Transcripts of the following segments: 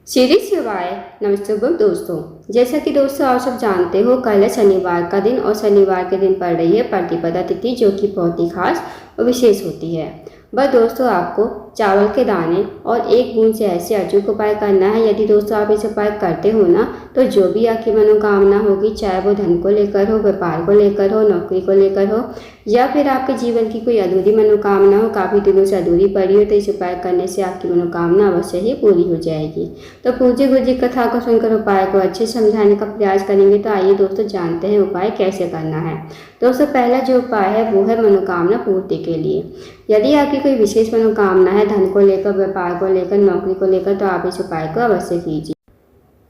श्री शिवाय नमस्ते दोस्तों। जैसा कि दोस्तों आप सब जानते हो, कल है शनिवार का दिन और शनिवार के दिन पड़ रही है प्रतिपदा तिथि, जो कि बहुत ही खास और विशेष होती है। बस दोस्तों, आपको चावल के दाने और एक बूंद से ऐसे अचूक उपाय करना है। यदि दोस्तों आप इस उपाय करते हो ना, तो जो भी आपकी मनोकामना होगी, चाहे वो धन को लेकर हो, व्यापार को लेकर हो, नौकरी को लेकर हो, या फिर आपके जीवन की कोई अधूरी मनोकामना हो, काफ़ी दिनों से अधूरी पड़ी हो, तो इस उपाय करने से आपकी मनोकामना अवश्य ही पूरी हो जाएगी। तो पूज्य गुरु जी कथा को सुनकर उपाय को अच्छे समझाने का प्रयास करेंगे। तो आइए दोस्तों, जानते हैं उपाय कैसे करना है। दोस्तों, पहला जो उपाय है वो है मनोकामना पूर्ति के लिए। यदि आपकी कोई विशेष मनोकामना है, धन को लेकर, व्यापार को लेकर, नौकरी को लेकर, तो आप इस उपाय को अवश्य कीजिए।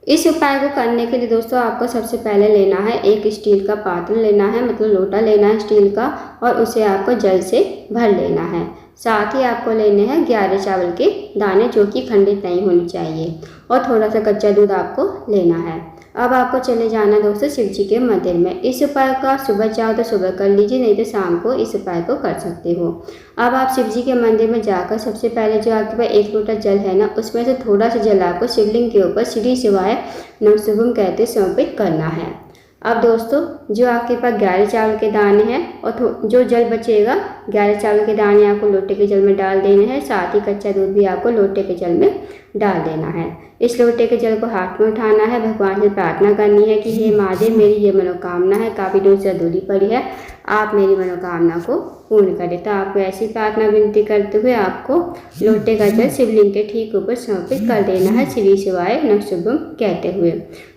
इस उपाय को करने के लिए दोस्तों आपको सबसे पहले लेना है एक स्टील का पात्र लेना है, मतलब लोटा लेना है स्टील का, और उसे आपको जल से भर लेना है। साथ ही आपको लेने हैं 11 चावल के दाने, जो कि खंडित नहीं होनी चाहिए, और थोड़ा सा कच्चा दूध आपको लेना है। अब आपको चले जाना दोस्तों शिव जी के मंदिर में। इस उपाय का सुबह चाहो तो सुबह कर लीजिए, नहीं तो शाम को इस उपाय को कर सकते हो। अब आप शिव जी के मंदिर में जाकर सबसे पहले जो आपके पास एक लोटा जल है ना, उसमें से थोड़ा सा जल आपको शिवलिंग के ऊपर श्री शिवाय नमः कहते समर्पित करना है। अब दोस्तों, जो आपके पास 11 चावल के दाने हैं और जो जल बचेगा, 11 चावल के दाने आपको लोटे के जल में डाल देने हैं। साथ ही कच्चा दूध भी आपको लोटे के जल में डाल देना है। इस लोटे के जल को हाथ में उठाना है, भगवान से प्रार्थना करनी है कि हे महादेव, मेरी ये मनोकामना है, काफ़ी दूर से अधूरी पड़ी है, आप मेरी मनोकामना को पूर्ण करें। तो आपको ऐसी प्रार्थना विनती करते हुए आपको लोटे का जल शिवलिंग के ठीक ऊपर समर्पित कर देना है, श्री शिवाय नमः कहते हुए।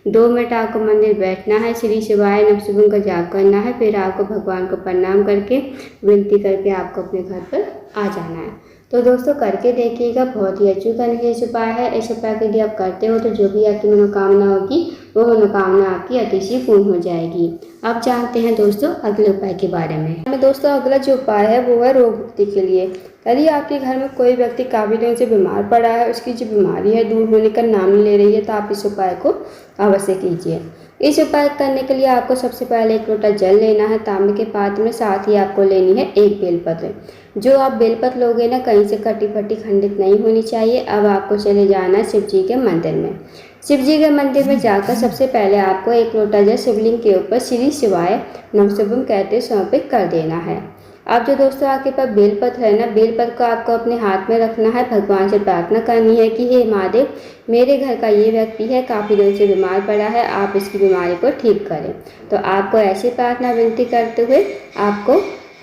2 मिनट आपको मंदिर बैठना है, श्री शिवाय नमः का जाप करना है। फिर आपको भगवान को प्रणाम करके, विनती करके आपको अपने घर पर आ जाना है। तो दोस्तों, करके देखिएगा, बहुत ही अचूक इस उपाय है। इस उपाय के यदि आप करते हो तो जो भी आपकी मनोकामना होगी, वो मनोकामना आपकी अतिशीघ्र पूर्ण हो जाएगी। अब जानते हैं दोस्तों अगले उपाय के बारे में। दोस्तों, अगला जो उपाय है वो है रोग मुक्ति के लिए। यदि आपके घर में कोई व्यक्ति काफ़ी दिन से बीमार पड़ा है, उसकी जो बीमारी है दूर होने का नाम नहीं ले रही है, तो आप इस उपाय को अवश्य कीजिए। इस उपाय करने के लिए आपको सबसे पहले एक लोटा जल लेना है तांबे के पात्र में। साथ ही आपको लेनी है एक बेलपत्र। जो आप बेलपत्र लोगे ना, कहीं से कटी फटी खंडित नहीं होनी चाहिए। अब आपको चले जाना है शिव जी के मंदिर में। शिव जी के मंदिर में जाकर सबसे पहले आपको एक लोटा जल शिवलिंग के ऊपर श्री शिवाय नमः कहते समर्पित कर देना है। अब जो दोस्तों आपके पास बेलपत्र है ना, बेलपत्र को आपको अपने हाथ में रखना है, भगवान से प्रार्थना करनी है कि हे महादेव, मेरे घर का ये व्यक्ति है, काफ़ी दिन से बीमार पड़ा है, आप इसकी बीमारी को ठीक करें। तो आपको ऐसी प्रार्थना विनती करते हुए आपको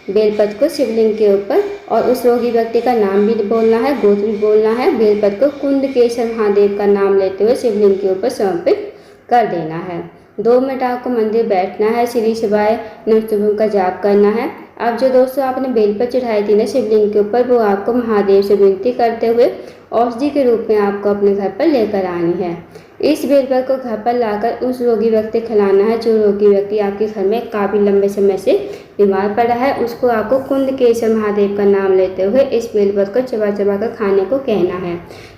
बेलपत्र को शिवलिंग के ऊपर और उस रोगी व्यक्ति का नाम भी बोलना है, गोत्र भी बोलना है। बेलपत्र को कुंडकेश्वर महादेव का नाम लेते हुए शिवलिंग के ऊपर समर्पित कर देना है। 2 मिनट आपको मंदिर बैठना है, श्री शिवाय नमः का जाप करना है। अब जो दोस्तों आपने बेलपत्र चढ़ाई थी ना शिवलिंग के ऊपर, वो आपको महादेव से विनती करते हुए औषधि के रूप में आपको अपने घर पर लेकर आनी है। इस बेलपत्र को घर पर लाकर उस रोगी व्यक्ति को खिलाना है, जो रोगी व्यक्ति आपके घर में काफ़ी लंबे समय से बीमार पड़ा है। उसको आपको कुंडकेश्वर महादेव का नाम लेते हुए इस बेलपत्र को चबा चबा कर खाने को कहना है।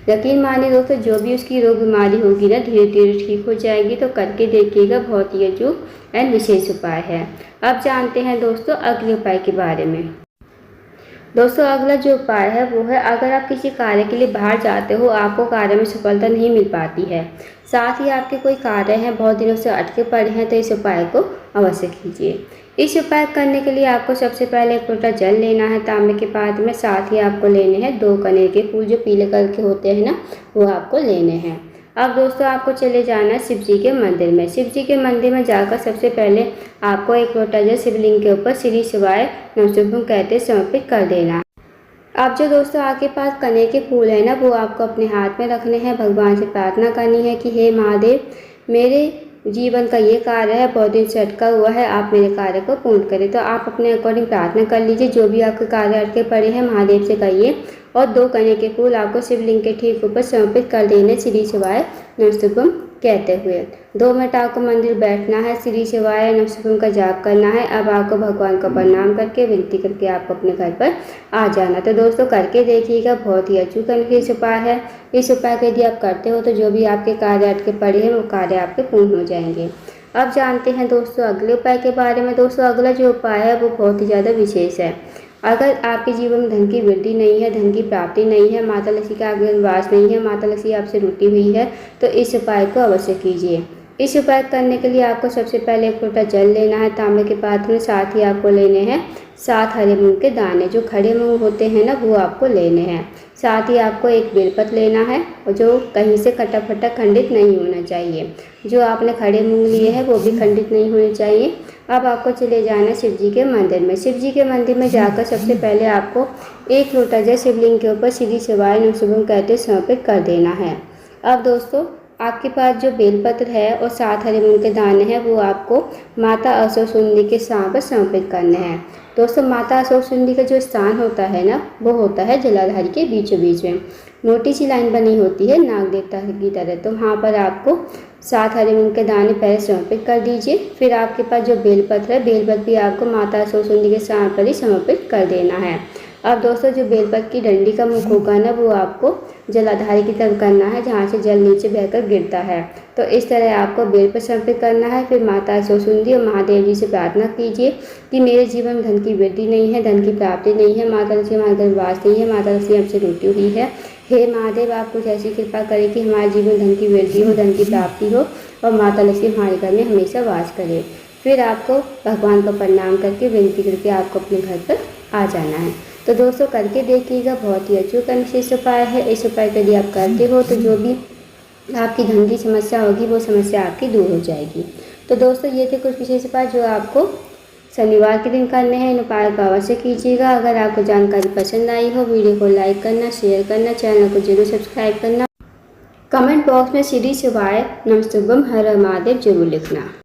यकीन मानिए दोस्तों, जो भी उसकी रोग बीमारी होगी ना, धीरे धीरे ठीक हो जाएगी। तो करके देखिएगा, बहुत ही अचूक एंड विशेष उपाय है। अब जानते हैं दोस्तों अगले उपाय के बारे में। दोस्तों, अगला जो उपाय है वो है, अगर आप किसी कार्य के लिए बाहर जाते हो, आपको कार्य में सफलता नहीं मिल पाती है, साथ ही आपके कोई कार्य हैं बहुत दिनों से अटके पड़े हैं, तो इस उपाय को अवश्य कीजिए। इस उपाय करने के लिए आपको सबसे पहले एक लोटा जल लेना है तांबे के पात्र में। साथ ही आपको लेने हैं 2 कनेर के फूल, जो पीले कलर के होते हैं ना, वो आपको लेने हैं। अब दोस्तों आपको चले जाना है शिव जी के मंदिर में। शिव जी के मंदिर में जाकर सबसे पहले आपको एक लोटा जल शिवलिंग के ऊपर श्री शिवाय नमः कहते समर्पित कर देना। अब जो दोस्तों आपके पास कनेर के फूल है ना, वो आपको अपने हाथ में रखने हैं, भगवान से प्रार्थना करनी है कि हे महादेव, मेरे जीवन का ये कार्य है, बहुत दिन से अटका हुआ है, आप मेरे कार्य को पूर्ण करें। तो आप अपने अकॉर्डिंग प्रार्थना कर लीजिए, जो भी आपके कार्य अटके पड़े हैं महादेव से कहिए। और 2 कनेर के फूल आपको शिवलिंग के ठीक ऊपर समर्पित कर देने, श्री शिवाय नमः कहते हुए। 2 मिनट आपको मंदिर बैठना है, श्री शिवाय नमः का जाप करना है। अब आपको भगवान का प्रणाम करके, विनती करके आपको अपने घर पर आ जाना। तो दोस्तों करके देखिएगा, बहुत ही अचूक इस उपाय है। इस उपाय को यदि आप करते हो तो जो भी आपके कार्य अटके पड़े हैं, वो कार्य आपके पूर्ण हो जाएंगे। अब जानते हैं दोस्तों अगले उपाय के बारे में। दोस्तों, अगला जो उपाय है वो बहुत ही ज़्यादा विशेष है। अगर आपके जीवन में धन की वृद्धि नहीं है, धन की प्राप्ति नहीं है, माता लक्ष्मी का आगे वास नहीं है, माता लक्ष्मी आपसे रूठी हुई है, तो इस उपाय को अवश्य कीजिए। इस उपाय करने के लिए आपको सबसे पहले 1 लोटा जल लेना है तांबे के पात्र में। साथ ही आपको लेने हैं 7 हरे मूंग के दाने, जो खड़े मूंग होते हैं ना, वो आपको लेने हैं। साथ ही आपको एक बेलपत्र लेना है, और जो कहीं से कटा फटा खंडित नहीं होना चाहिए। जो आपने खड़े मूंग लिए हैं वो भी खंडित नहीं होने चाहिए। अब आपको चले जाना शिव जी के मंदिर में। शिव जी के मंदिर में जाकर सबसे पहले आपको 1 लोटा जल शिवलिंग के ऊपर श्री शिवाय नमः शिवाय कहते समर्पित कर देना है। अब दोस्तों, आपके पास जो बेलपत्र है और 7 हरे मूंग के दाने हैं, वो आपको माता अशोक सुंदरी के स्थान पर समर्पित करने हैं। दोस्तों, माता अशोक सुंदरी का जो स्थान होता है ना, वो होता है जलाधारी के बीचों बीच में। मोटी सी लाइन बनी होती है नाग देवता की तरह, तो वहाँ पर आपको 7 हरे मूंग के दाने पहले समर्पित कर दीजिए। फिर आपके पास जो बेलपत्र है, बेलपत्र भी आपको माता अशोक सुंदरी के स्थान पर ही समर्पित कर देना है। अब दोस्तों, जो बेलपत्र की डंडी का मुख होगा ना, वो आपको जलाधारी की तरफ करना है, जहाँ से जल नीचे बहकर गिरता है। तो इस तरह आपको बेलपत्र समर्पित करना है। फिर माता अशोक सुंदरी और महादेव जी से प्रार्थना कीजिए कि मेरे जीवन में धन की वृद्धि नहीं है, धन की प्राप्ति नहीं है, माता लक्ष्मी हमारे घर वास नहीं है, माता लक्ष्मी हमसे रूठी हुई है। हे महादेव, आप कुछ ऐसी कृपा करें कि हमारे जीवन में धन की वृद्धि हो, धन की प्राप्ति हो, और माता लक्ष्मी हमारे घर में हमेशा वास करे। फिर आपको भगवान को प्रणाम करके विनती करके आपको अपने घर पर आ जाना है। तो दोस्तों, करके देखिएगा, बहुत ही अचूक विशेष उपाय है। इस उपाय को यदि आप करते हो तो जो भी आपकी धन की समस्या होगी, वो समस्या आपकी दूर हो जाएगी। तो दोस्तों, ये थे कुछ विशेष उपाय जो आपको शनिवार के दिन करने हैं। इन उपायों का अवश्य कीजिएगा। अगर आपको जानकारी पसंद आई हो, वीडियो को लाइक करना, शेयर करना, चैनल को जरूर सब्सक्राइब करना, कमेंट बॉक्स में श्री शिवाय नमः शिवाय हर हर महादेव जरूर लिखना।